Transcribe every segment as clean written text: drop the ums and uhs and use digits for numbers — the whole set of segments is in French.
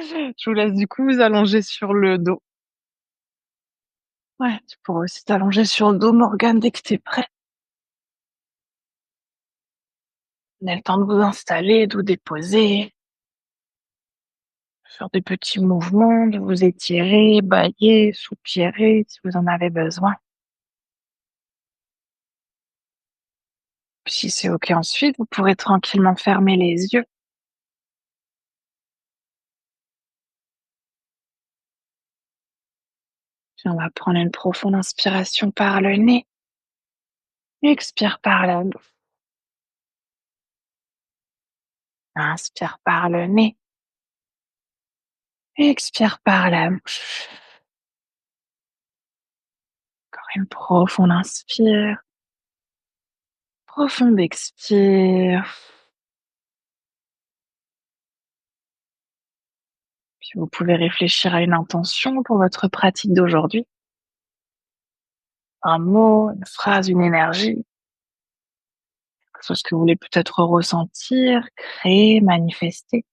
Je vous laisse du coup vous allonger sur le dos. Ouais, tu pourrais aussi t'allonger sur le dos, Morgane, dès que tu es prête. Prenez le temps de vous installer, de vous déposer, faire des petits mouvements, de vous étirer, bâiller, soupirer si vous en avez besoin. Puis si c'est OK ensuite, vous pourrez tranquillement fermer les yeux. Puis on va prendre une profonde inspiration par le nez, expire par la bouche, inspire par le nez, expire par la bouche. Encore une profonde inspire, profonde expire. Puis vous pouvez réfléchir à une intention pour votre pratique d'aujourd'hui. Un mot, une phrase, une énergie, quelque chose que vous voulez peut-être ressentir, créer, manifester.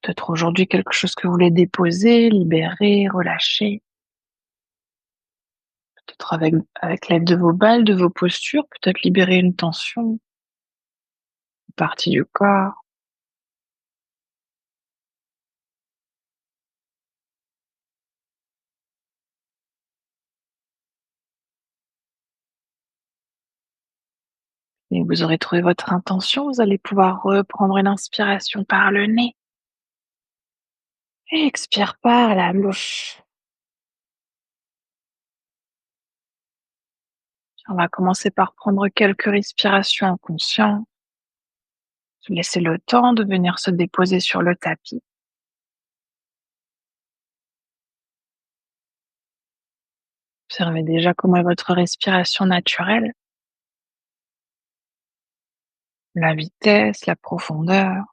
Peut-être aujourd'hui quelque chose que vous voulez déposer, libérer, relâcher. Peut-être avec l'aide de vos balles, de vos postures, peut-être libérer une tension, une partie du corps. Et vous aurez trouvé votre intention, vous allez pouvoir reprendre une inspiration par le nez et expire par la bouche. On va commencer par prendre quelques respirations en conscience. Laissez le temps de venir se déposer sur le tapis. Observez déjà comment est votre respiration naturelle, la vitesse, la profondeur.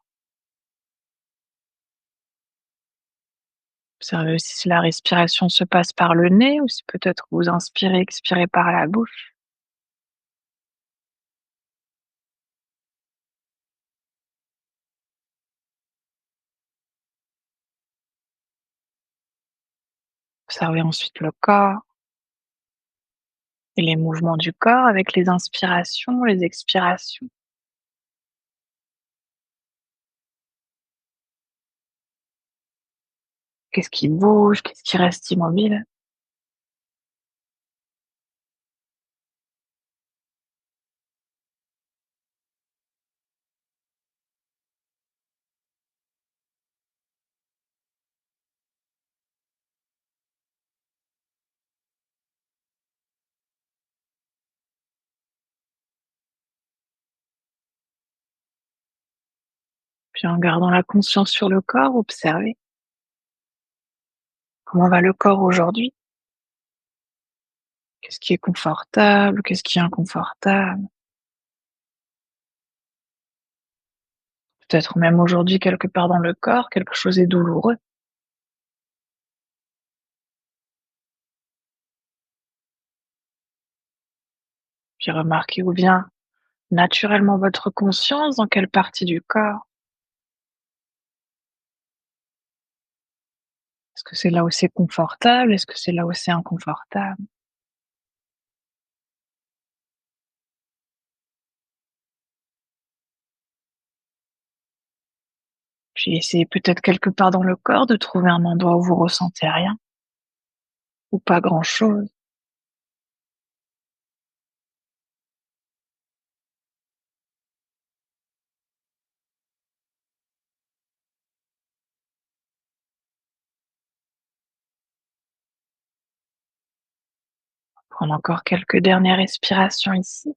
Observez aussi si la respiration se passe par le nez ou si peut-être vous inspirez, expirez par la bouche. Observez ensuite le corps et les mouvements du corps avec les inspirations, les expirations. Qu'est-ce qui bouge, qu'est-ce qui reste immobile. Puis en gardant la conscience sur le corps, observez comment va le corps aujourd'hui. Qu'est-ce qui est confortable, qu'est-ce qui est inconfortable. Peut-être même aujourd'hui quelque part dans le corps, quelque chose est douloureux. Puis remarquez où vient naturellement votre conscience, dans quelle partie du corps. Est-ce que c'est là où c'est confortable? Est-ce que c'est là où c'est inconfortable? Puis essayez peut-être quelque part dans le corps de trouver un endroit où vous ressentez rien ou pas grand-chose. Prendre encore quelques dernières respirations ici.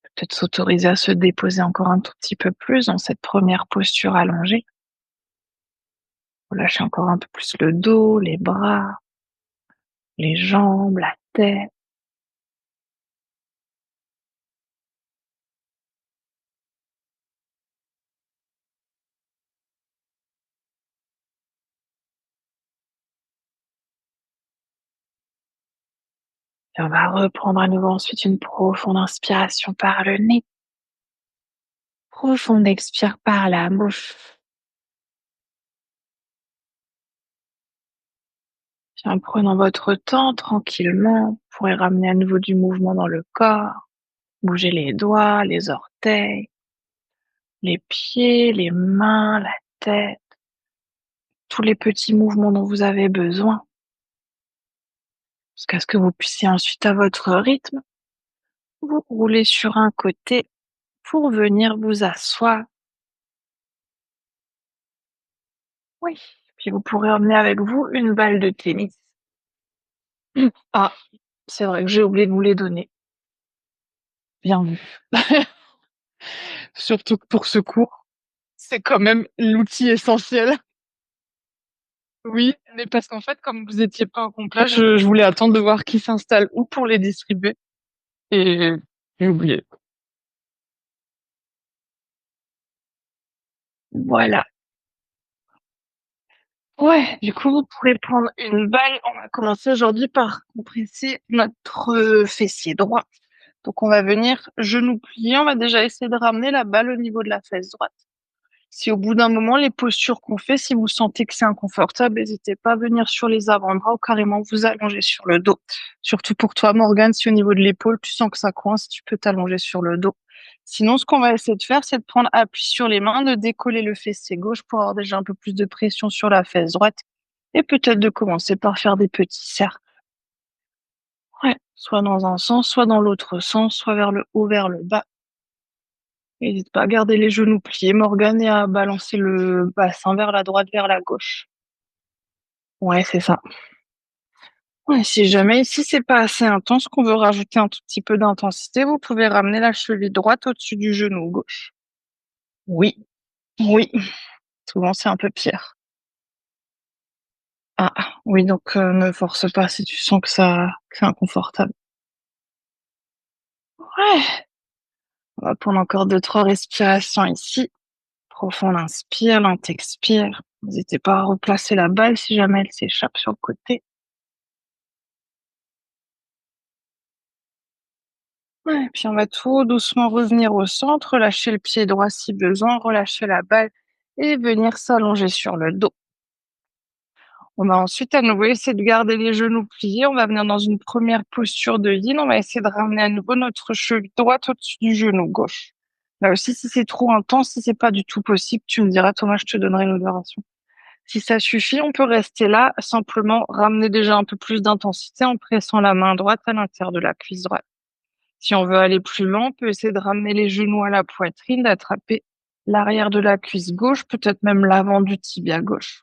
Peut-être s'autoriser à se déposer encore un tout petit peu plus dans cette première posture allongée. Relâchez encore un peu plus le dos, les bras, les jambes, la tête. Et on va reprendre à nouveau ensuite une profonde inspiration par le nez. Profond expire par la bouche. Puis en prenant votre temps tranquillement, vous pourrez ramener à nouveau du mouvement dans le corps, bouger les doigts, les orteils, les pieds, les mains, la tête, tous les petits mouvements dont vous avez besoin, jusqu'à ce que vous puissiez ensuite, à votre rythme, vous rouler sur un côté pour venir vous asseoir. Oui. Puis vous pourrez emmener avec vous une balle de tennis. Ah, c'est vrai que j'ai oublié de vous les donner. Bien vu. Surtout que pour ce cours, c'est quand même l'outil essentiel. Oui, mais parce qu'en fait, comme vous étiez pas en complet, je voulais attendre de voir qui s'installe où pour les distribuer et j'ai oublié. Voilà. Ouais, du coup, vous pourrez prendre une balle. On va commencer aujourd'hui par compresser notre fessier droit. Donc, on va venir genou plié. On va déjà essayer de ramener la balle au niveau de la fesse droite. Si au bout d'un moment, les postures qu'on fait, si vous sentez que c'est inconfortable, n'hésitez pas à venir sur les avant-bras ou carrément vous allonger sur le dos. Surtout pour toi, Morgane, si au niveau de l'épaule, tu sens que ça coince, tu peux t'allonger sur le dos. Sinon, ce qu'on va essayer de faire, c'est de prendre appui sur les mains, de décoller le fessier gauche pour avoir déjà un peu plus de pression sur la fesse droite et peut-être de commencer par faire des petits cercles. Ouais, soit dans un sens, soit dans l'autre sens, soit vers le haut, vers le bas. N'hésite pas à garder les genoux pliés, Morgane, et à balancer le bassin vers la droite, vers la gauche. Ouais, c'est ça. Ouais, si jamais, si c'est pas assez intense, qu'on veut rajouter un tout petit peu d'intensité, vous pouvez ramener la cheville droite au-dessus du genou gauche. Oui, oui, souvent c'est un peu pire. Ah, oui, donc ne force pas si tu sens que c'est inconfortable. Ouais, on va prendre encore deux, trois respirations ici. Profond inspire, lent expire. N'hésitez pas à replacer la balle si jamais elle s'échappe sur le côté. Ouais, puis on va tout doucement revenir au centre, lâcher le pied droit si besoin, relâcher la balle et venir s'allonger sur le dos. On va ensuite à nouveau essayer de garder les genoux pliés. On va venir dans une première posture de yin. On va essayer de ramener à nouveau notre cheville droite au-dessus du genou gauche. Là aussi, si c'est trop intense, si c'est pas du tout possible, tu me diras, Thomas, je te donnerai une modération. Si ça suffit, on peut rester là, simplement ramener déjà un peu plus d'intensité en pressant la main droite à l'intérieur de la cuisse droite. Si on veut aller plus loin, on peut essayer de ramener les genoux à la poitrine, d'attraper l'arrière de la cuisse gauche, peut-être même l'avant du tibia gauche.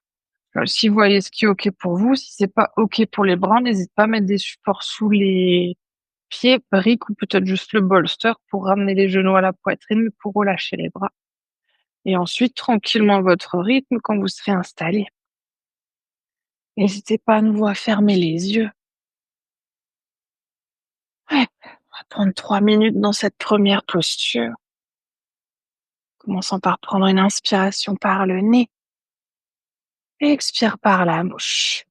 Si vous voyez ce qui est OK pour vous, si c'est pas OK pour les bras, n'hésitez pas à mettre des supports sous les pieds, briques ou peut-être juste le bolster pour ramener les genoux à la poitrine, mais pour relâcher les bras. Et ensuite, tranquillement à votre rythme, quand vous serez installé, n'hésitez pas à nouveau à fermer les yeux. Ouais, on va prendre 3 minutes dans cette première posture, commençant par prendre une inspiration par le nez et expire par la bouche.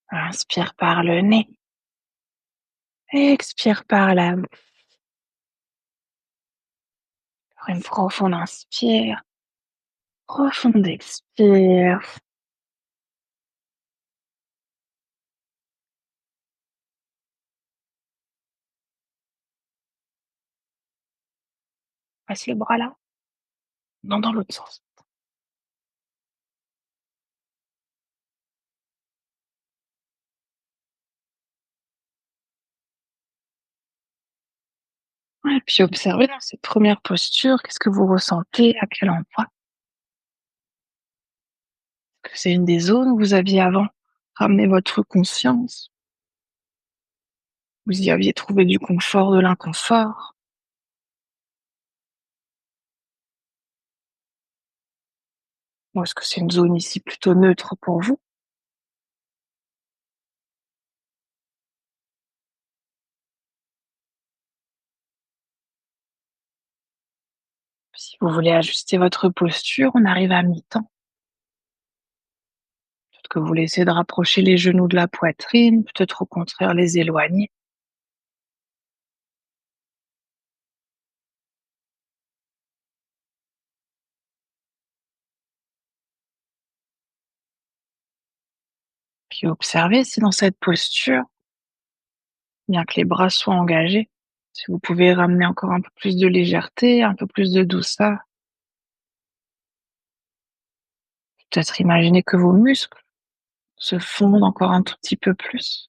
Inspire par le nez et expire par la bouche. Une profonde inspire, profonde expire. Passe le bras là. Non, dans l'autre sens. Ouais, puis observez dans cette première posture, qu'est-ce que vous ressentez, à quel endroit? Est-ce que c'est une des zones où vous aviez avant ramené votre conscience? Vous y aviez trouvé du confort, de l'inconfort? Ou est-ce que c'est une zone ici plutôt neutre pour vous? Si vous voulez ajuster votre posture, on arrive à mi-temps. Peut-être que vous voulez essayer de rapprocher les genoux de la poitrine, peut-être au contraire les éloigner. Puis observez si dans cette posture, bien que les bras soient engagés, si vous pouvez ramener encore un peu plus de légèreté, un peu plus de douceur. Peut-être imaginer que vos muscles se fondent encore un tout petit peu plus.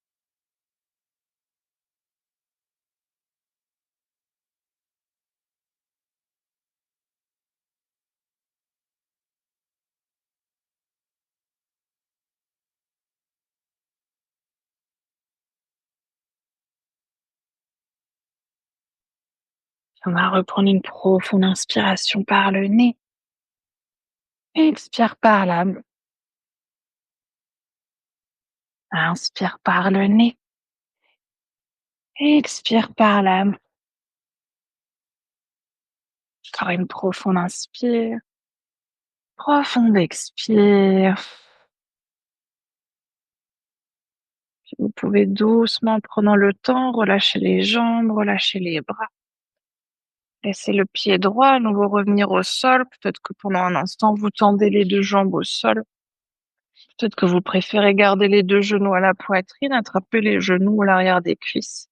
On va reprendre une profonde inspiration par le nez. Expire par la bouche. Inspire par le nez. Expire par la bouche. Encore une profonde inspire. Profonde expire. Puis vous pouvez doucement, prenant le temps, relâcher les jambes, relâcher les bras. Laissez le pied droit à nouveau revenir au sol. Peut-être que pendant un instant, vous tendez les deux jambes au sol. Peut-être que vous préférez garder les deux genoux à la poitrine, attraper les genoux à l'arrière des cuisses.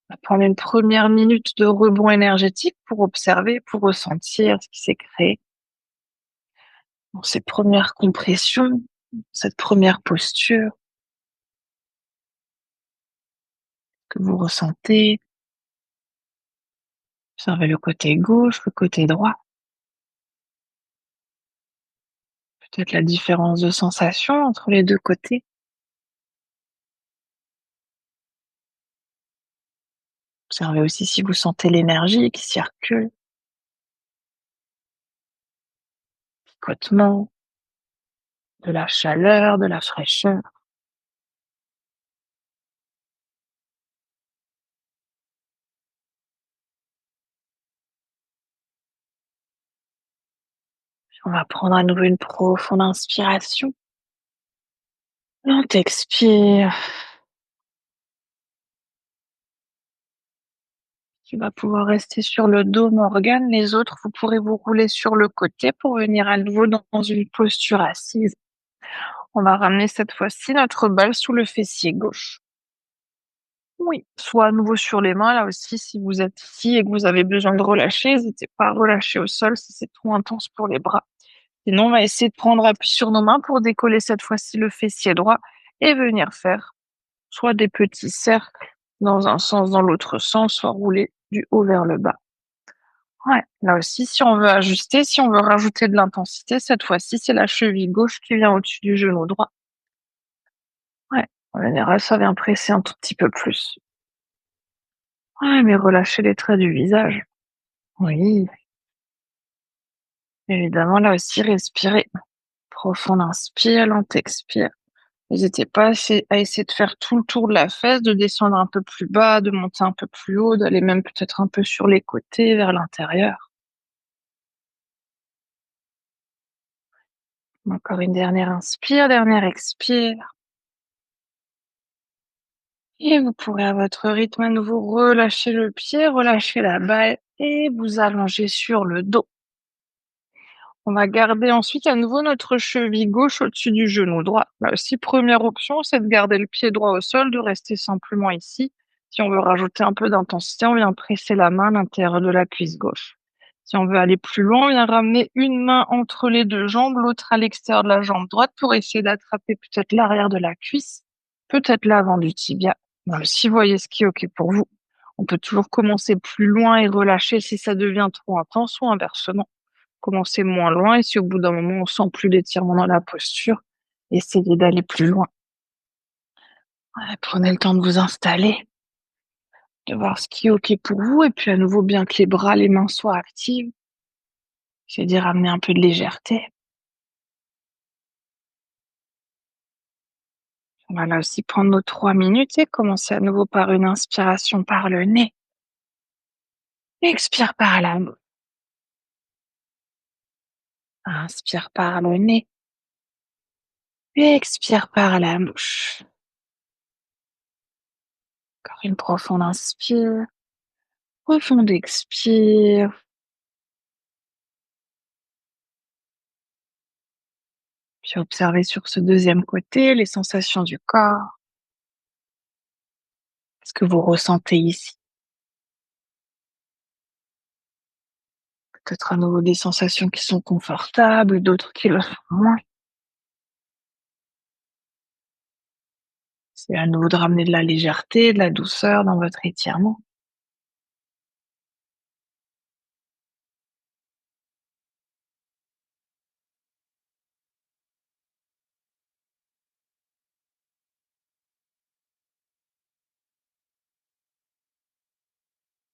On va prendre une première minute de rebond énergétique pour observer, pour ressentir ce qui s'est créé dans ces premières compressions, cette première posture que vous ressentez. Observez le côté gauche, le côté droit. Peut-être la différence de sensation entre les deux côtés. Observez aussi si vous sentez l'énergie qui circule, picotement, de la chaleur, de la fraîcheur. On va prendre à nouveau une profonde inspiration. Lente expire. Tu vas pouvoir rester sur le dos, Morgane. Les autres, vous pourrez vous rouler sur le côté pour venir à nouveau dans une posture assise. On va ramener cette fois-ci notre balle sous le fessier gauche. Oui, soit à nouveau sur les mains, là aussi, si vous êtes ici et que vous avez besoin de relâcher, n'hésitez pas à relâcher au sol si c'est trop intense pour les bras. Sinon, on va essayer de prendre appui sur nos mains pour décoller cette fois-ci le fessier droit et venir faire soit des petits cercles dans un sens, dans l'autre sens, soit rouler du haut vers le bas. Ouais, là aussi, si on veut ajuster, si on veut rajouter de l'intensité, cette fois-ci, c'est la cheville gauche qui vient au-dessus du genou droit. Ouais, en général, ça vient presser un tout petit peu plus. Ouais, mais relâchez les traits du visage. Oui, évidemment, là aussi, respirez. Profonde inspire, lente expire. N'hésitez pas à essayer de faire tout le tour de la fesse, de descendre un peu plus bas, de monter un peu plus haut, d'aller même peut-être un peu sur les côtés, vers l'intérieur. Encore une dernière inspire, dernière expire. Et vous pourrez à votre rythme à nouveau relâcher le pied, relâcher la balle et vous allonger sur le dos. On va garder ensuite à nouveau notre cheville gauche au-dessus du genou droit. Là aussi, première option, c'est de garder le pied droit au sol, de rester simplement ici. Si on veut rajouter un peu d'intensité, on vient presser la main à l'intérieur de la cuisse gauche. Si on veut aller plus loin, on vient ramener une main entre les deux jambes, l'autre à l'extérieur de la jambe droite pour essayer d'attraper peut-être l'arrière de la cuisse, peut-être l'avant du tibia. Voilà, si vous voyez ce qui est OK pour vous, on peut toujours commencer plus loin et relâcher si ça devient trop intense ou inversement. Commencer moins loin et si au bout d'un moment on sent plus d'étirement dans la posture, essayez d'aller plus loin. Ouais, prenez le temps de vous installer, de voir ce qui est OK pour vous et puis à nouveau bien que les bras, les mains soient actives, essayez d'y ramener un peu de légèreté. On va là aussi prendre nos 3 minutes et commencer à nouveau par une inspiration par le nez. Expire par la bouche. Inspire par le nez. Expire par la bouche. Encore une profonde inspire. Profonde expire. Puis Puis observez sur ce deuxième côté les sensations du corps. Ce que vous ressentez ici. Peut-être à nouveau des sensations qui sont confortables, d'autres qui le sont moins. C'est à nouveau de ramener de la légèreté, de la douceur dans votre étirement.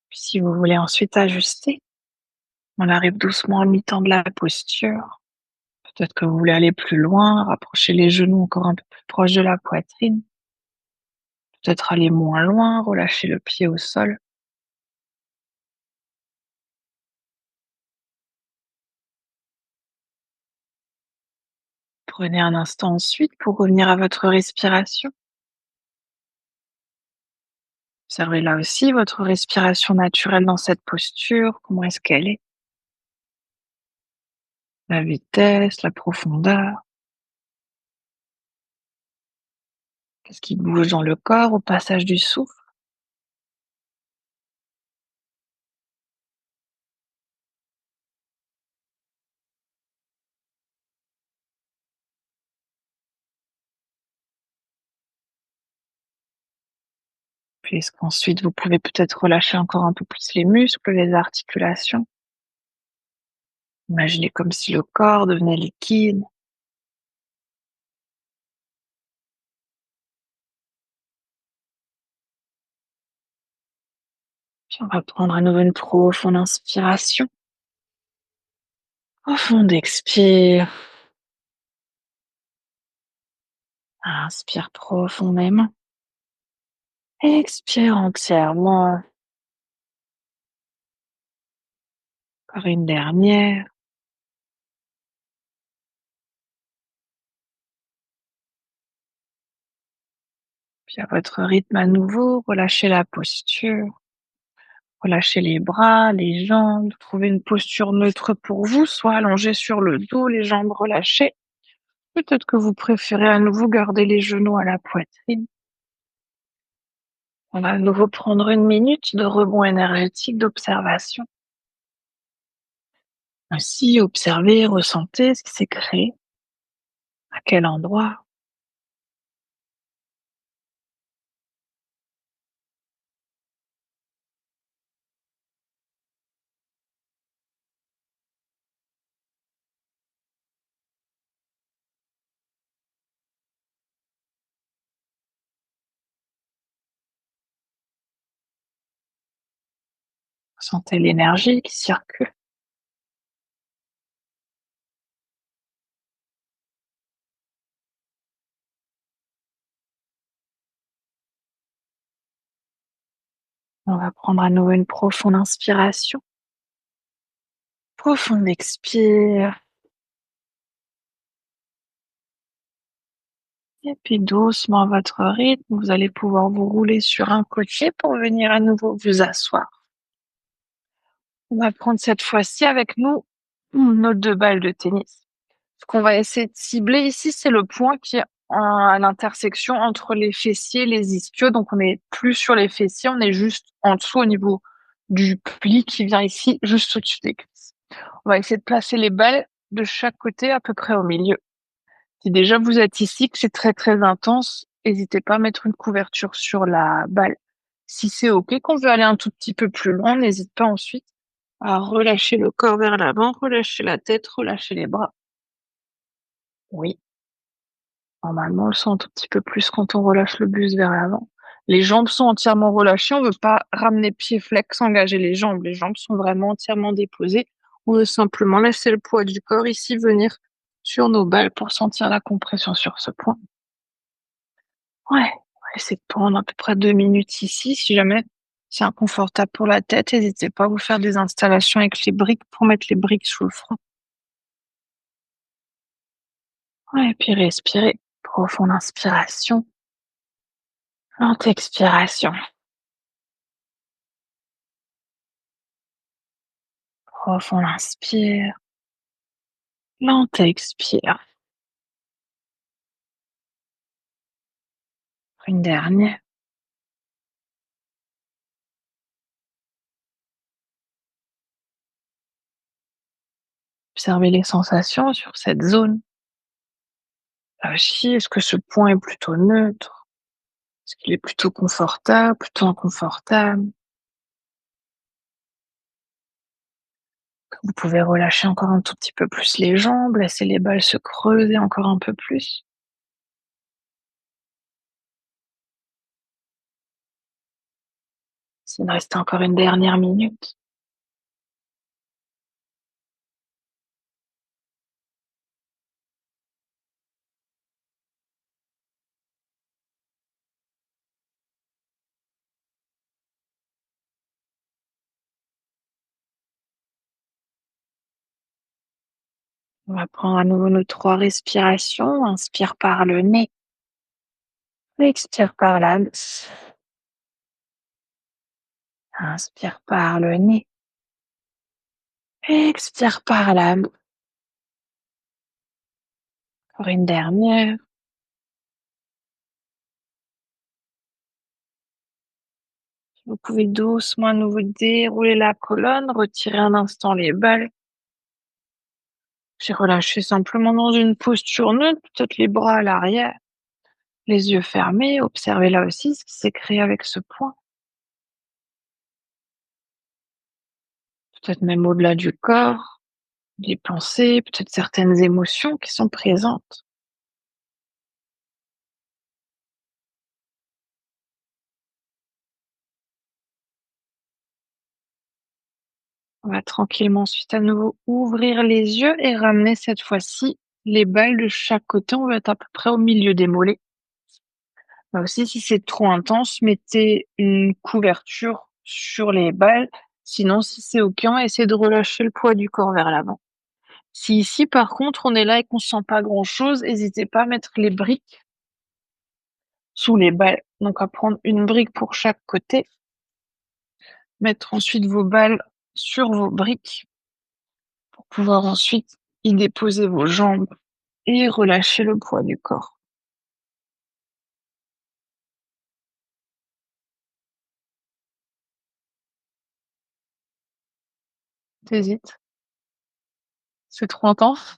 Puis si vous voulez ensuite ajuster, on arrive doucement à mi-temps de la posture. Peut-être que vous voulez aller plus loin, rapprocher les genoux encore un peu plus proche de la poitrine. Peut-être aller moins loin, relâcher le pied au sol. Prenez un instant ensuite pour revenir à votre respiration. Observez là aussi votre respiration naturelle dans cette posture. Comment est-ce qu'elle est? La vitesse, la profondeur. Qu'est-ce qui bouge dans le corps au passage du souffle? Puis est-ce qu'ensuite vous pouvez peut-être relâcher encore un peu plus les muscles, les articulations? Imaginez comme si le corps devenait liquide. Puis on va prendre à nouveau une profonde inspiration. Profonde expire. Inspire profondément. Expire entièrement. Encore une dernière. Puis à votre rythme à nouveau, relâchez la posture. Relâchez les bras, les jambes. Trouvez une posture neutre pour vous, soit allongé sur le dos, les jambes relâchées. Peut-être que vous préférez à nouveau garder les genoux à la poitrine. On va à nouveau prendre une minute de rebond énergétique d'observation. Ainsi, observez, ressentez ce qui s'est créé, à quel endroit. Sentez l'énergie qui circule. On va prendre à nouveau une profonde inspiration. Profonde expire. Et puis doucement à votre rythme, vous allez pouvoir vous rouler sur un côté pour venir à nouveau vous asseoir. On va prendre cette fois-ci avec nous nos 2 balles de tennis. Ce qu'on va essayer de cibler ici, c'est le point qui est à l'intersection entre les fessiers et les ischios. Donc on n'est plus sur les fessiers, on est juste en dessous au niveau du pli qui vient ici, juste au-dessus des cuisses. On va essayer de placer les balles de chaque côté à peu près au milieu. Si déjà vous êtes ici, que c'est très très intense, n'hésitez pas à mettre une couverture sur la balle. Si c'est OK, qu'on veut aller un tout petit peu plus loin, n'hésite pas ensuite à relâcher le corps vers l'avant, relâcher la tête, relâcher les bras. Oui, normalement, on le sent un tout petit peu plus quand on relâche le buste vers l'avant. Les jambes sont entièrement relâchées, on ne veut pas ramener pied flex, engager les jambes. Les jambes sont vraiment entièrement déposées. On veut simplement laisser le poids du corps ici venir sur nos balles pour sentir la compression sur ce point. Ouais, on va essayer de prendre à peu près 2 minutes ici. Si jamais c'est inconfortable pour la tête, n'hésitez pas à vous faire des installations avec les briques pour mettre les briques sous le front. Ouais, et puis respirez. Profonde inspiration, lente expiration. Profonde inspire, lente expire. Une dernière. Observez les sensations sur cette zone. Là aussi, est-ce que ce point est plutôt neutre? Est-ce qu'il est plutôt confortable, plutôt inconfortable? Vous pouvez relâcher encore un tout petit peu plus les jambes, laisser les balles se creuser encore un peu plus. S'il reste encore une dernière minute, on va prendre à nouveau nos 3 respirations. Inspire par le nez, expire par la bouche. Inspire par le nez, expire par la bouche. Encore une dernière. Vous pouvez doucement à nouveau dérouler la colonne, retirer un instant les balles. J'ai relâché simplement dans une posture neutre, peut-être les bras à l'arrière, les yeux fermés. Observez là aussi ce qui s'est créé avec ce point. Peut-être même au-delà du corps, des pensées, peut-être certaines émotions qui sont présentes. On va tranquillement ensuite à nouveau ouvrir les yeux et ramener cette fois-ci les balles de chaque côté. On va être à peu près au milieu des mollets. Là aussi, si c'est trop intense, mettez une couverture sur les balles. Sinon, si c'est OK, on va essayer de relâcher le poids du corps vers l'avant. Si ici, par contre, on est là et qu'on sent pas grand-chose, n'hésitez pas à mettre les briques sous les balles. Donc, à prendre une brique pour chaque côté, mettre ensuite vos balles sur vos briques pour pouvoir ensuite y déposer vos jambes et relâcher le poids du corps. Tu C'est trop intense?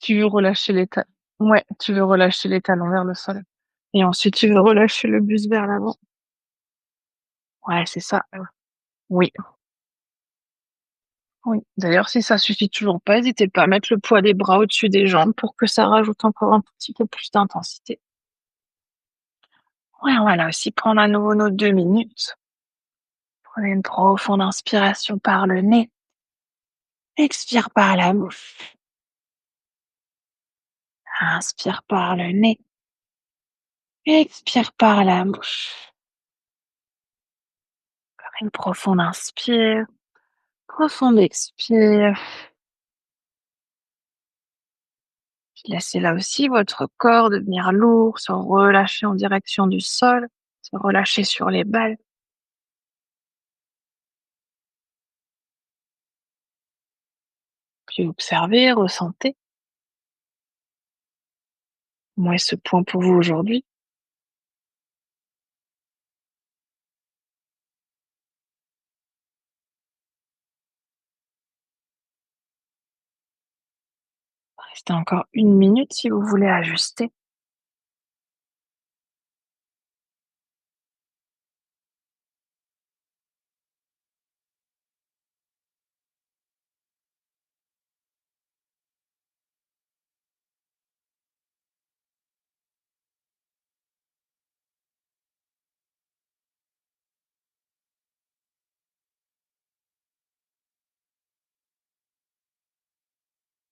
Tu veux relâcher les ta Ouais, tu veux relâcher les talons vers le sol et ensuite tu veux relâcher le buste vers l'avant. Ouais, c'est ça, oui, oui. D'ailleurs, si ça suffit toujours pas, hésitez pas à mettre le poids des bras au-dessus des jambes pour que ça rajoute encore un petit peu plus d'intensité. Ouais, voilà, aussi prendre à nouveau nos 2 minutes. Prenez une profonde inspiration par le nez, expire par la bouche, inspire par le nez, expire par la bouche. Une profonde inspire, profonde expire. Laissez là aussi votre corps devenir lourd, se relâcher en direction du sol, se relâcher sur les balles, puis observez, ressentez. Moi, ce point pour vous aujourd'hui. Restez encore une minute si vous voulez ajuster.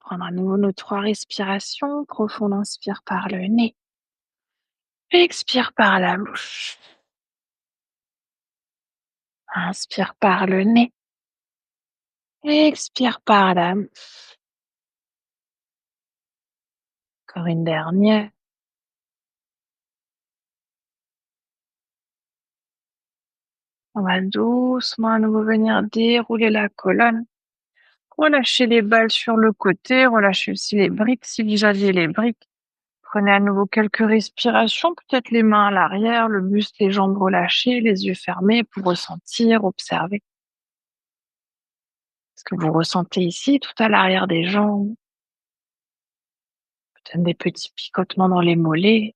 Prendre à nouveau nos 3 respirations. Profonde inspire par le nez, expire par la bouche, inspire par le nez, expire par la bouche. Encore une dernière. On va doucement à nouveau venir dérouler la colonne. Relâchez les balles sur le côté, relâchez aussi les briques si vous aviez les briques. Prenez à nouveau quelques respirations, peut-être les mains à l'arrière, le buste, les jambes relâchées, les yeux fermés pour ressentir, observer. Ce que vous ressentez ici, tout à l'arrière des jambes, peut-être des petits picotements dans les mollets,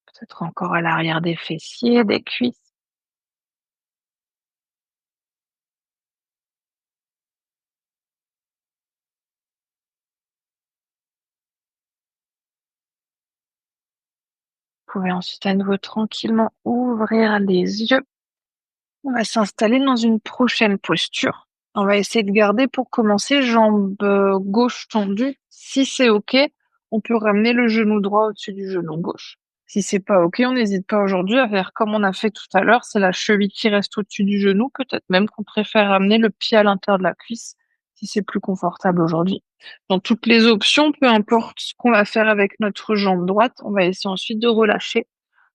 peut-être encore à l'arrière des fessiers, des cuisses. Vous pouvez ensuite à nouveau tranquillement ouvrir les yeux. On va s'installer dans une prochaine posture. On va essayer de garder pour commencer jambe gauche tendue. Si c'est OK, on peut ramener le genou droit au-dessus du genou gauche. Si c'est pas OK, on n'hésite pas aujourd'hui à faire comme on a fait tout à l'heure, c'est la cheville qui reste au-dessus du genou. Peut-être même qu'on préfère ramener le pied à l'intérieur de la cuisse si c'est plus confortable aujourd'hui. Dans toutes les options, peu importe ce qu'on va faire avec notre jambe droite, on va essayer ensuite de relâcher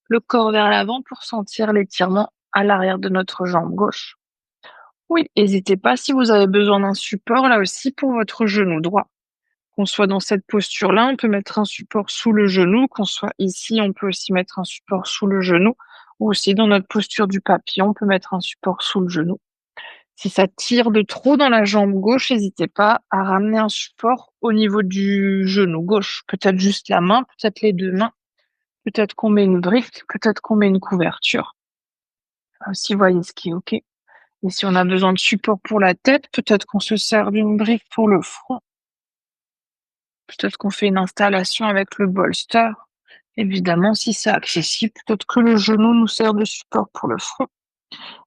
le corps vers l'avant pour sentir l'étirement à l'arrière de notre jambe gauche. Oui, n'hésitez pas si vous avez besoin d'un support là aussi pour votre genou droit. Qu'on soit dans cette posture-là, on peut mettre un support sous le genou, qu'on soit ici, on peut aussi mettre un support sous le genou, ou aussi dans notre posture du papillon, on peut mettre un support sous le genou. Si ça tire de trop dans la jambe gauche, n'hésitez pas à ramener un support au niveau du genou gauche. Peut-être juste la main, peut-être les deux mains, peut-être qu'on met une brique, peut-être qu'on met une couverture. Si vous voyez ce qui est OK. Et si on a besoin de support pour la tête, peut-être qu'on se sert d'une brique pour le front. Peut-être qu'on fait une installation avec le bolster. Évidemment, si c'est accessible, peut-être que le genou nous sert de support pour le front.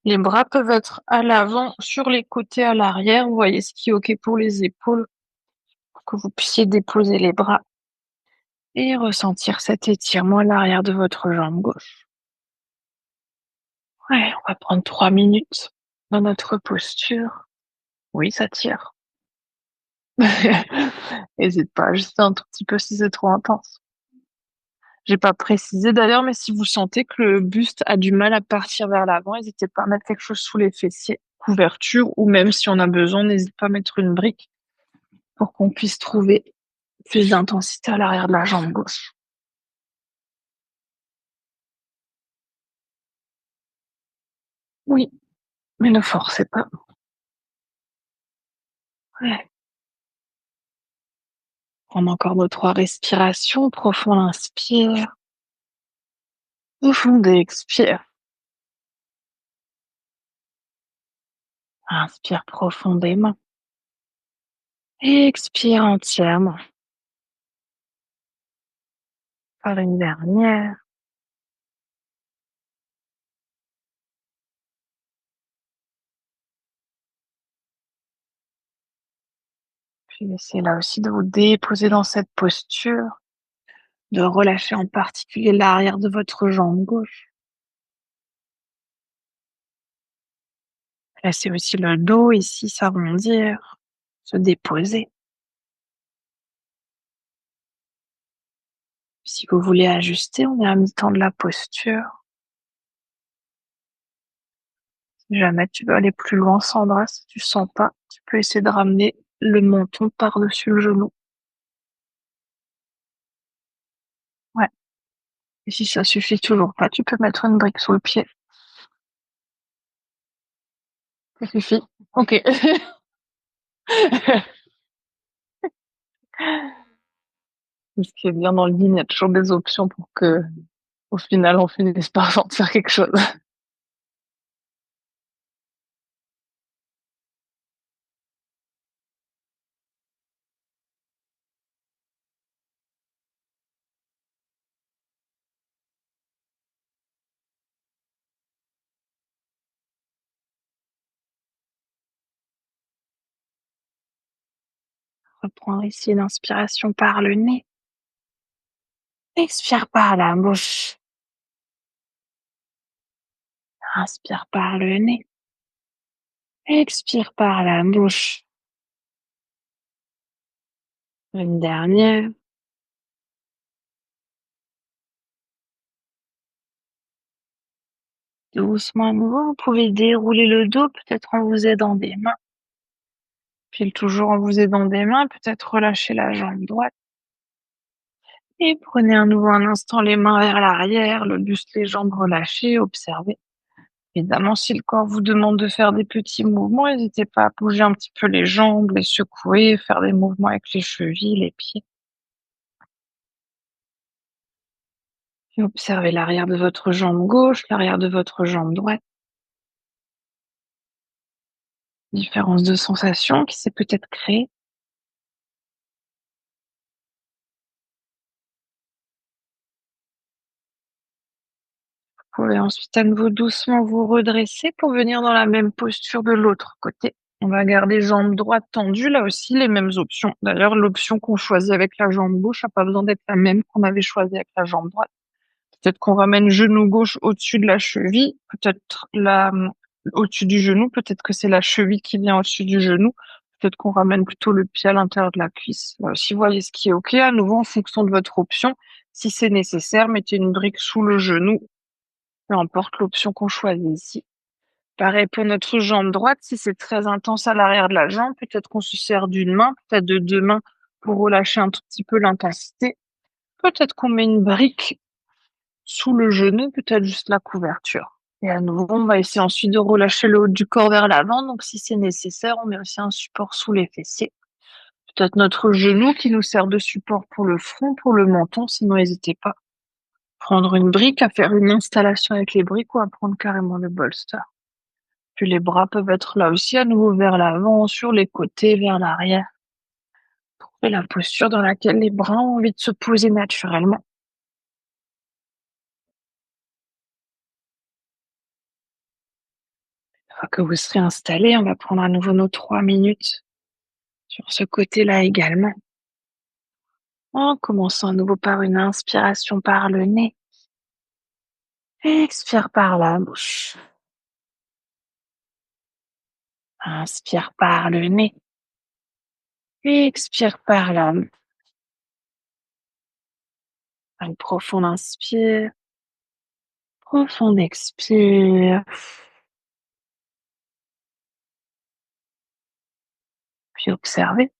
Les bras peuvent être à l'avant, sur les côtés, à l'arrière. Vous voyez ce qui est OK pour les épaules, pour que vous puissiez déposer les bras et ressentir cet étirement à l'arrière de votre jambe gauche. Ouais, on va prendre 3 minutes dans notre posture. Oui, ça tire. Hésite pas à ajuster un tout petit peu si c'est trop intense. J'ai pas précisé d'ailleurs, mais si vous sentez que le buste a du mal à partir vers l'avant, n'hésitez pas à mettre quelque chose sous les fessiers, couverture, ou même si on a besoin, n'hésite pas à mettre une brique pour qu'on puisse trouver plus d'intensité à l'arrière de la jambe gauche. Oui, mais ne forcez pas. Ouais. Prendre encore nos 3 respirations. Profond inspire. Profond expire. Inspire profondément. Expire entièrement. Par une dernière. Puis essayez là aussi de vous déposer dans cette posture, de relâcher en particulier l'arrière de votre jambe gauche. Laissez aussi le dos ici s'arrondir, se déposer. Si vous voulez ajuster, on est à mi-temps de la posture. Si jamais tu veux aller plus loin, Sandra, si tu sens pas, tu peux essayer de ramener le menton par-dessus le genou. Ouais. Et si ça suffit toujours pas, tu peux mettre une brique sous le pied. Ça suffit. Ok. Ce qui est bien dans le yin, il y a toujours des options pour que, au final, on finisse par faire quelque chose. Reprendre ici l'inspiration par le nez. Expire par la bouche. Inspire par le nez. Expire par la bouche. Une dernière. Doucement à nouveau, vous pouvez dérouler le dos, peut-être en vous aidant des mains. Puis toujours en vous aidant des mains, peut-être relâcher la jambe droite. Et prenez à nouveau un instant les mains vers l'arrière, le buste, les jambes relâchées, observez. Évidemment, si le corps vous demande de faire des petits mouvements, n'hésitez pas à bouger un petit peu les jambes, les secouer, faire des mouvements avec les chevilles, les pieds. Et observez l'arrière de votre jambe gauche, l'arrière de votre jambe droite. Différence de sensation qui s'est peut-être créée. Vous pouvez ensuite à nouveau doucement vous redresser pour venir dans la même posture de l'autre côté. On va garder jambe droite tendue, là aussi les mêmes options. D'ailleurs, l'option qu'on choisit avec la jambe gauche n'a pas besoin d'être la même qu'on avait choisie avec la jambe droite. Peut-être qu'on ramène genou gauche au-dessus de la cheville, peut-être au-dessus du genou, peut-être que c'est la cheville qui vient au-dessus du genou, peut-être qu'on ramène plutôt le pied à l'intérieur de la cuisse. Si vous voyez ce qui est OK, à nouveau en fonction de votre option, si c'est nécessaire, mettez une brique sous le genou, peu importe l'option qu'on choisit ici. Pareil pour notre jambe droite, si c'est très intense à l'arrière de la jambe, peut-être qu'on se sert d'une main, peut-être de deux mains pour relâcher un tout petit peu l'intensité. Peut-être qu'on met une brique sous le genou, peut-être juste la couverture. Et à nouveau, on va essayer ensuite de relâcher le haut du corps vers l'avant. Donc, si c'est nécessaire, on met aussi un support sous les fessiers. Peut-être notre genou qui nous sert de support pour le front, pour le menton. Sinon, n'hésitez pas à prendre une brique, à faire une installation avec les briques ou à prendre carrément le bolster. Puis les bras peuvent être là aussi, à nouveau vers l'avant, sur les côtés, vers l'arrière. Trouvez la posture dans laquelle les bras ont envie de se poser naturellement. Une fois que vous serez installé, on va prendre à nouveau nos 3 minutes sur ce côté-là également. En commençant à nouveau par une inspiration par le nez. Expire par la bouche. Inspire par le nez. Expire par la bouche. Une profonde inspire. Profonde expire. Puis observez.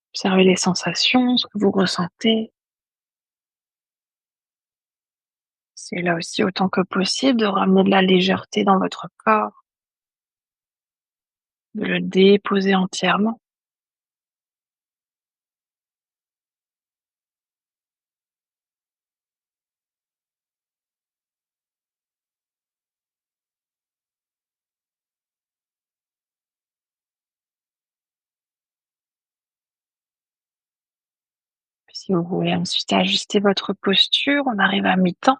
Observez les sensations, ce que vous ressentez. C'est là aussi autant que possible de ramener de la légèreté dans votre corps, de le déposer entièrement. Puis si vous voulez ensuite ajuster votre posture, on arrive à mi-temps.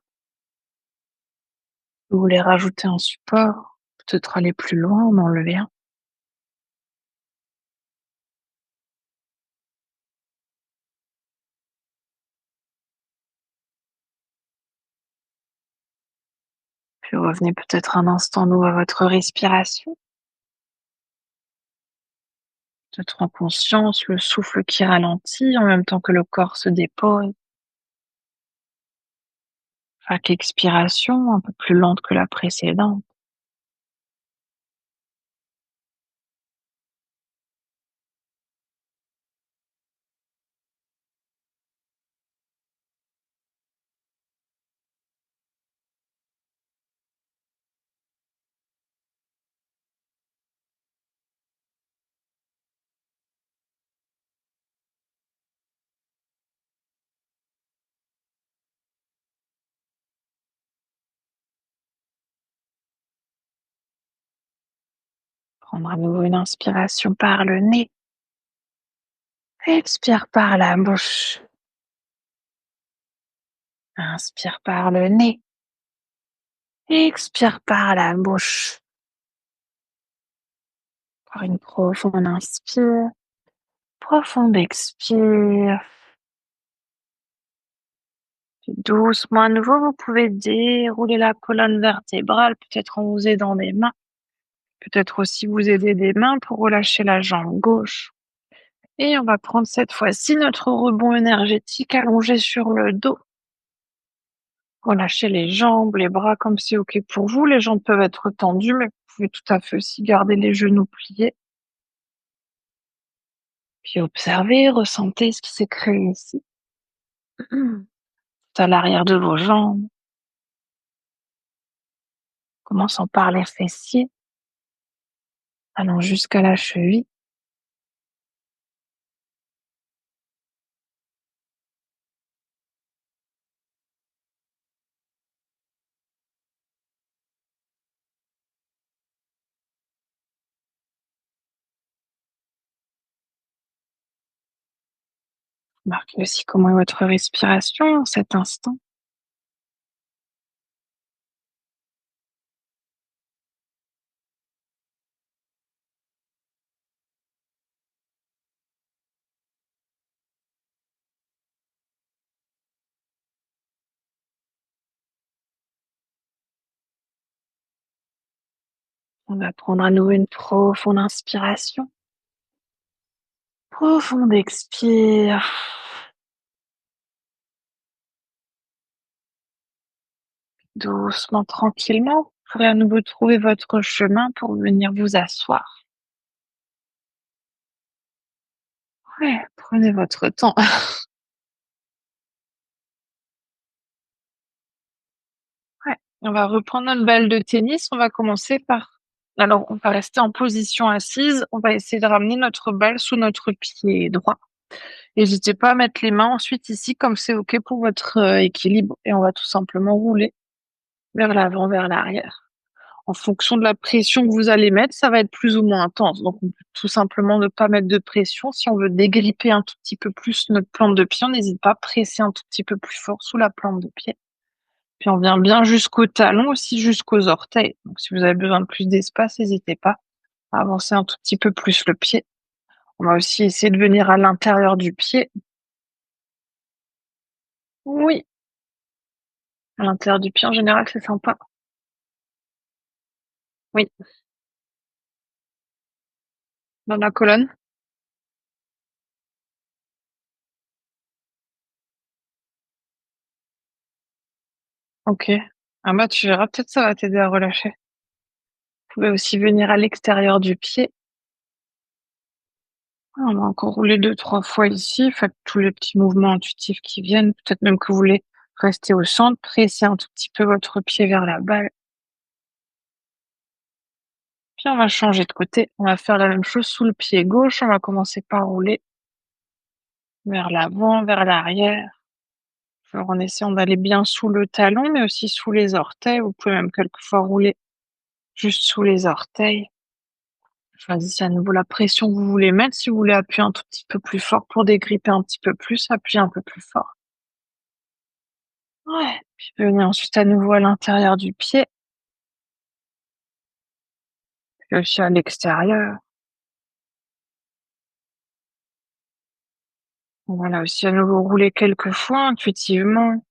Vous voulez rajouter un support, peut-être aller plus loin, en enlever un. Puis revenez peut-être un instant nouveau à votre respiration. Peut-être en conscience, le souffle qui ralentit en même temps que le corps se dépose. Chaque expiration un peu plus lente que la précédente. Prendre à nouveau une inspiration par le nez. Expire par la bouche. Inspire par le nez. Expire par la bouche. Encore une profonde inspire. Profonde expire. Puis doucement à nouveau, vous pouvez dérouler la colonne vertébrale, peut-être en vous aidant des mains. Peut-être aussi vous aider des mains pour relâcher la jambe gauche. Et on va prendre cette fois-ci notre rebond énergétique allongé sur le dos. Relâchez les jambes, les bras comme c'est OK pour vous. Les jambes peuvent être tendues, mais vous pouvez tout à fait aussi garder les genoux pliés. Puis observez, ressentez ce qui s'est créé ici, à l'arrière de vos jambes, commençant par les fessiers, allant jusqu'à la cheville. Marquez aussi comment est votre respiration en cet instant. On va prendre à nouveau une profonde inspiration. Profonde expire. Doucement, tranquillement, vous pourrez à nouveau trouver votre chemin pour venir vous asseoir. Ouais, prenez votre temps. Ouais, on va reprendre notre balle de tennis. On va commencer par alors on va rester en position assise. On va essayer de ramener notre balle sous notre pied droit. N'hésitez pas à mettre les mains ensuite ici comme c'est OK pour votre, équilibre et on va tout simplement rouler vers l'avant, vers l'arrière. En fonction de la pression que vous allez mettre, ça va être plus ou moins intense. Donc, on peut tout simplement ne pas mettre de pression. Si on veut dégripper un tout petit peu plus notre plante de pied, on n'hésite pas à presser un tout petit peu plus fort sous la plante de pied. Puis on vient bien jusqu'au talon, aussi jusqu'aux orteils. Donc, si vous avez besoin de plus d'espace, n'hésitez pas à avancer un tout petit peu plus le pied. On va aussi essayer de venir à l'intérieur du pied. Oui, à l'intérieur du pied, en général, c'est sympa. Oui, dans la colonne. OK. Ah bah, tu verras, peut-être ça va t'aider à relâcher. Vous pouvez aussi venir à l'extérieur du pied. Ah, on va encore rouler deux trois fois ici, faites tous les petits mouvements intuitifs qui viennent, peut-être même que vous voulez rester au centre, pressez un tout petit peu votre pied vers la balle, puis on va changer de côté. On va faire la même chose sous le pied gauche, on va commencer par rouler vers l'avant, vers l'arrière, alors en essayant d'aller bien sous le talon, mais aussi sous les orteils. Vous pouvez même quelquefois rouler juste sous les orteils. Choisissez à nouveau la pression que vous voulez mettre. Si vous voulez appuyer un tout petit peu plus fort pour dégripper un petit peu plus, appuyez un peu plus fort. Ouais, puis venir ensuite à nouveau à l'intérieur du pied, puis aussi à l'extérieur. Voilà, aussi à nouveau rouler quelques fois intuitivement.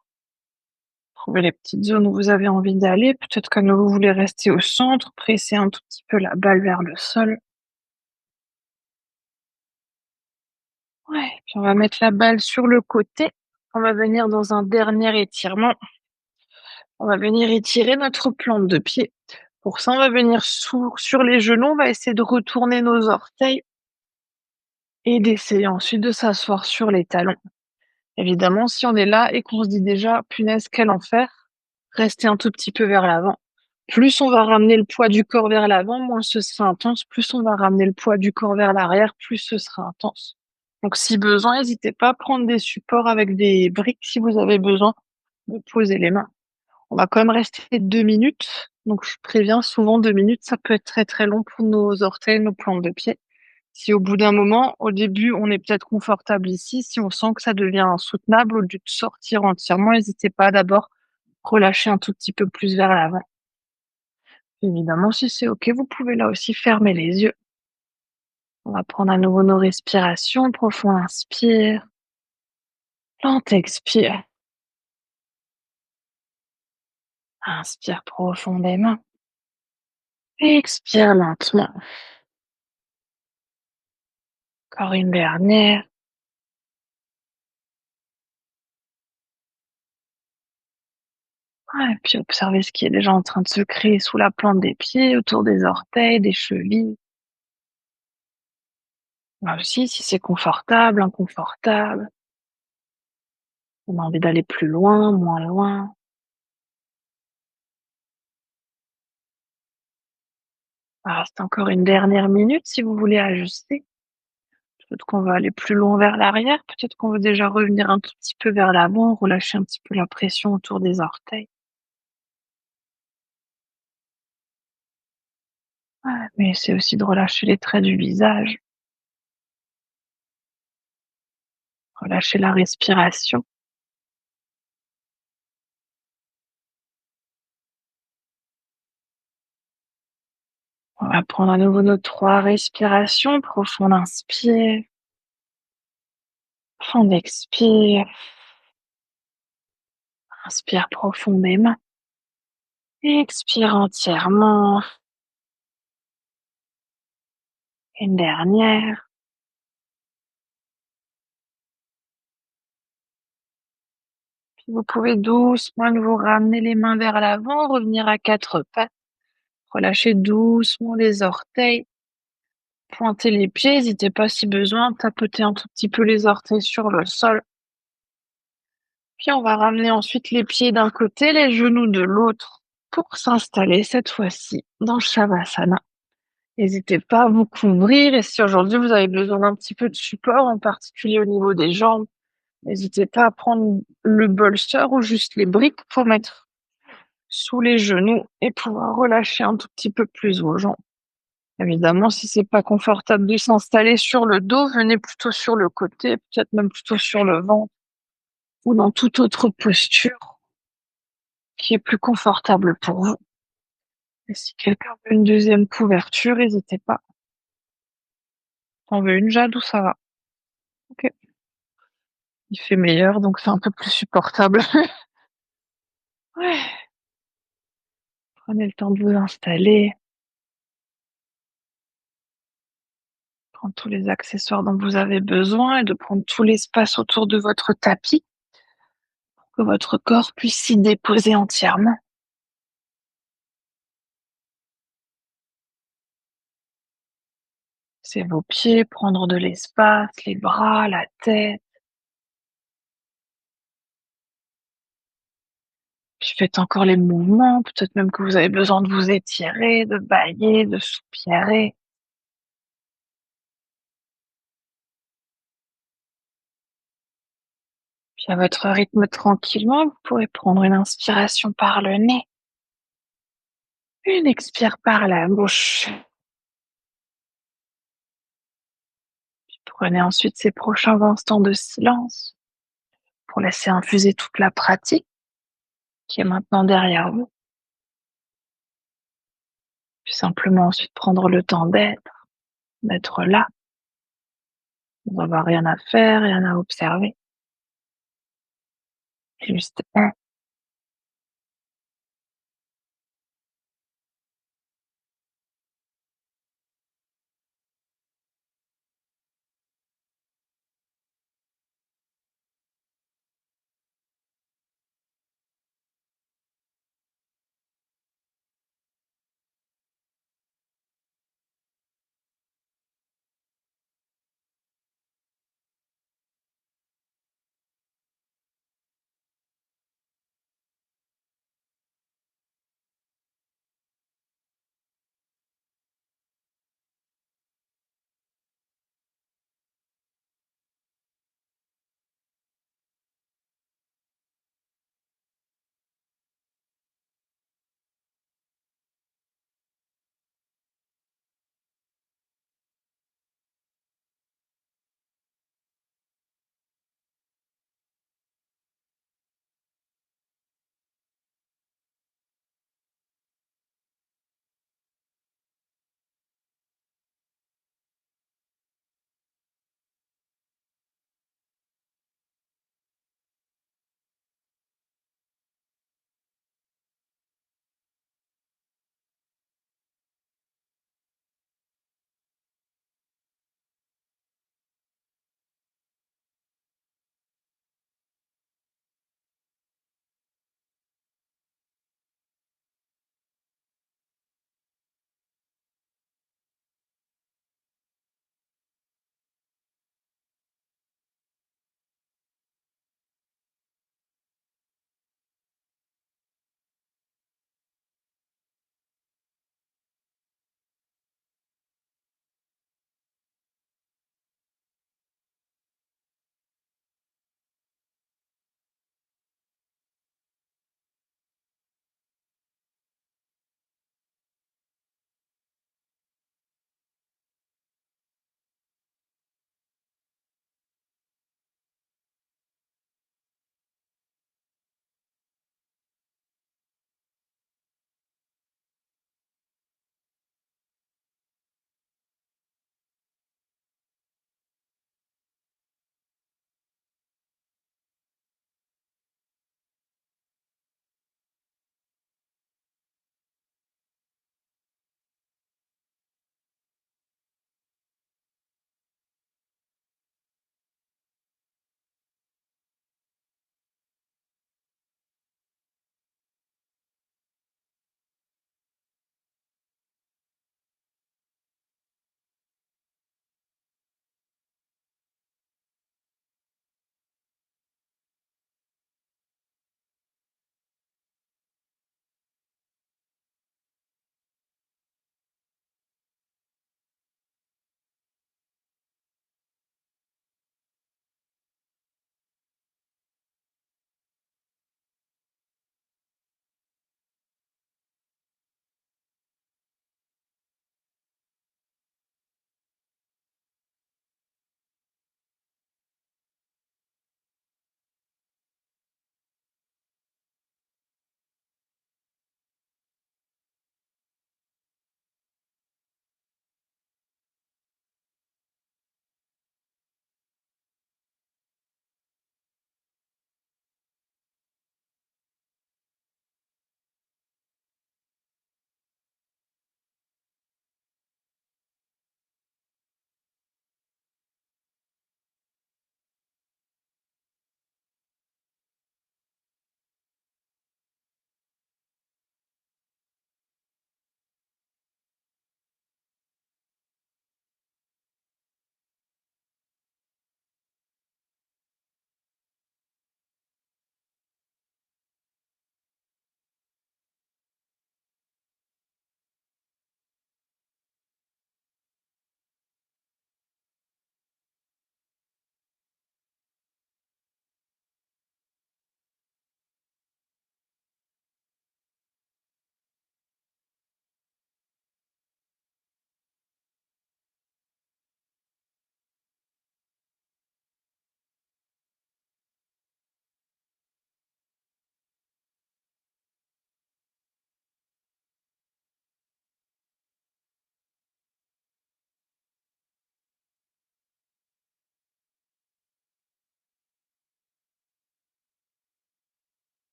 Trouver les petites zones où vous avez envie d'aller. Peut-être qu'à nouveau vous voulez rester au centre, presser un tout petit peu la balle vers le sol. Ouais, puis on va mettre la balle sur le côté. On va venir dans un dernier étirement. On va venir étirer notre plante de pied. Pour ça, on va venir sur les genoux. On va essayer de retourner nos orteils et d'essayer ensuite de s'asseoir sur les talons. Évidemment, si on est là et qu'on se dit déjà: «Punaise, quel enfer», restez un tout petit peu vers l'avant. Plus on va ramener le poids du corps vers l'avant, moins ce sera intense. Plus on va ramener le poids du corps vers l'arrière, plus ce sera intense. Donc si besoin, n'hésitez pas à prendre des supports avec des briques si vous avez besoin de poser les mains. On va quand même rester 2 minutes, donc je préviens, souvent 2 minutes, ça peut être très, très long pour nos orteils, nos plantes de pied. Si au bout d'un moment, au début, on est peut-être confortable ici, si on sent que ça devient insoutenable, au lieu de sortir entièrement, n'hésitez pas à d'abord relâcher un tout petit peu plus vers l'avant. Évidemment, si c'est OK, vous pouvez là aussi fermer les yeux. On va prendre à nouveau nos respirations. Profond inspire, lente expire. Inspire profondément. Expire lentement. Encore une dernière. Ouais, et puis observez ce qui est déjà en train de se créer sous la plante des pieds, autour des orteils, des chevilles. Là aussi, si c'est confortable, inconfortable, on a envie d'aller plus loin, moins loin. Il reste encore une dernière minute si vous voulez ajuster. Peut-être qu'on va aller plus loin vers l'arrière, peut-être qu'on veut déjà revenir un tout petit peu vers l'avant, relâcher un petit peu la pression autour des orteils. Ouais, mais c'est aussi de relâcher les traits du visage, relâcher la respiration. On va prendre à nouveau nos 3 respirations profondes. Inspire, fond expire, inspire profondément, expire entièrement. Une dernière. Puis vous pouvez doucement vous ramener les mains vers l'avant, revenir à 4 pattes. Relâchez doucement les orteils, pointez les pieds, n'hésitez pas si besoin, tapoter un tout petit peu les orteils sur le sol. Puis on va ramener ensuite les pieds d'un côté, les genoux de l'autre pour s'installer cette fois-ci dans Shavasana. N'hésitez pas à vous couvrir et si aujourd'hui vous avez besoin d'un petit peu de support, en particulier au niveau des jambes, n'hésitez pas à prendre le bolster ou juste les briques pour mettre sous les genoux et pouvoir relâcher un tout petit peu plus vos jambes. Évidemment, si c'est pas confortable de s'installer sur le dos, venez plutôt sur le côté, peut-être même plutôt sur le ventre ou dans toute autre posture qui est plus confortable pour vous. Et si quelqu'un veut une deuxième couverture, n'hésitez pas. T'en veux une, Jade, ou ça va? Ok. Il fait meilleur, donc c'est un peu plus supportable. Ouais. Prenez le temps de vous installer, prendre tous les accessoires dont vous avez besoin et de prendre tout l'espace autour de votre tapis pour que votre corps puisse s'y déposer entièrement. C'est vos pieds, prendre de l'espace, les bras, la tête. Puis faites encore les mouvements, peut-être même que vous avez besoin de vous étirer, de bâiller, de soupirer. Puis à votre rythme tranquillement, vous pourrez prendre une inspiration par le nez, une expire par la bouche. Puis prenez ensuite ces prochains instants de silence pour laisser infuser toute la pratique qui est maintenant derrière vous. Puis simplement ensuite prendre le temps d'être là, sans avoir rien à faire, rien à observer. Juste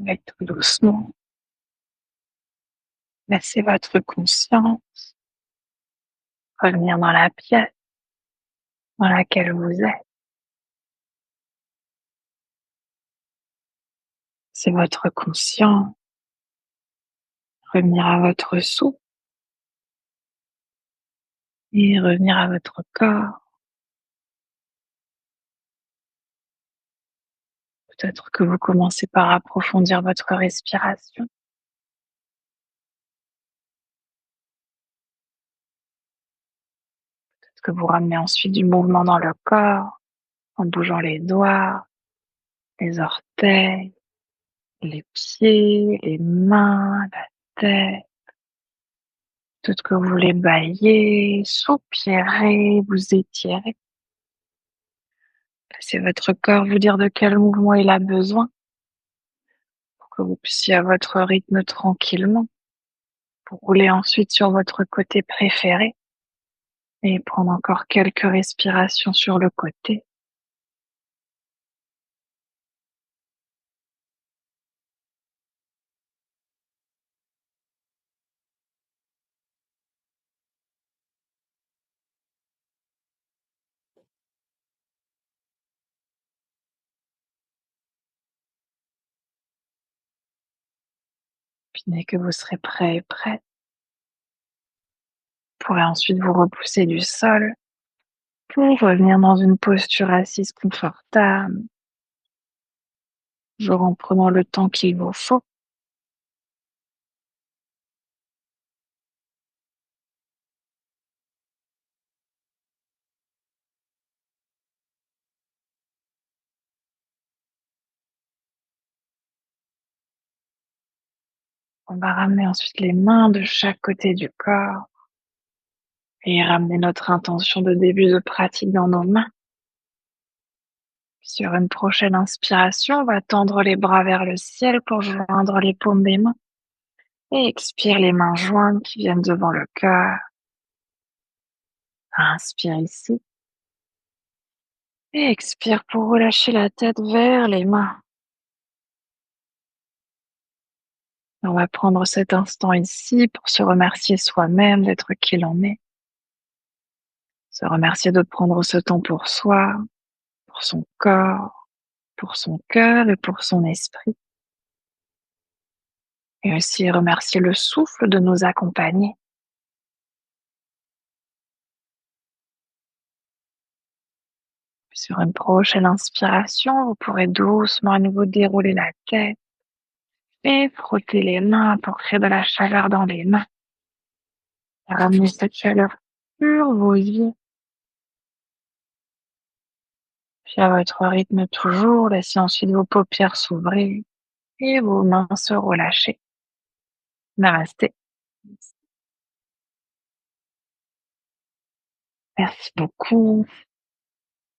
Et tout doucement, laissez votre conscience revenir dans la pièce dans laquelle vous êtes. C'est votre conscience revenir à votre souffle et revenir à votre corps. Peut-être que vous commencez par approfondir votre respiration. Peut-être que vous ramenez ensuite du mouvement dans le corps en bougeant les doigts, les orteils, les pieds, les mains, la tête. Peut-être que vous voulez bâiller, soupirer, vous étirer. Laissez votre corps vous dire de quel mouvement il a besoin pour que vous puissiez à votre rythme tranquillement, pour rouler ensuite sur votre côté préféré et prendre encore quelques respirations sur le côté. Puis dès que vous serez prêt et prête, vous pourrez ensuite vous repousser du sol pour revenir dans une posture assise confortable, toujours en prenant le temps qu'il vous faut. On va ramener ensuite les mains de chaque côté du corps et ramener notre intention de début de pratique dans nos mains. Sur une prochaine inspiration, on va tendre les bras vers le ciel pour joindre les paumes des mains. Et expire les mains jointes qui viennent devant le cœur. Inspire ici. Et expire pour relâcher la tête vers les mains. On va prendre cet instant ici pour se remercier soi-même d'être qui l'on est. Se remercier de prendre ce temps pour soi, pour son corps, pour son cœur et pour son esprit. Et aussi remercier le souffle de nous accompagner. Sur une prochaine inspiration, vous pourrez doucement à nouveau dérouler la tête et frotter les mains pour créer de la chaleur dans les mains. Ramenez cette chaleur sur vos yeux. Puis à votre rythme toujours, laissez ensuite vos paupières s'ouvrir et vos mains se relâcher. Namasté. Merci beaucoup.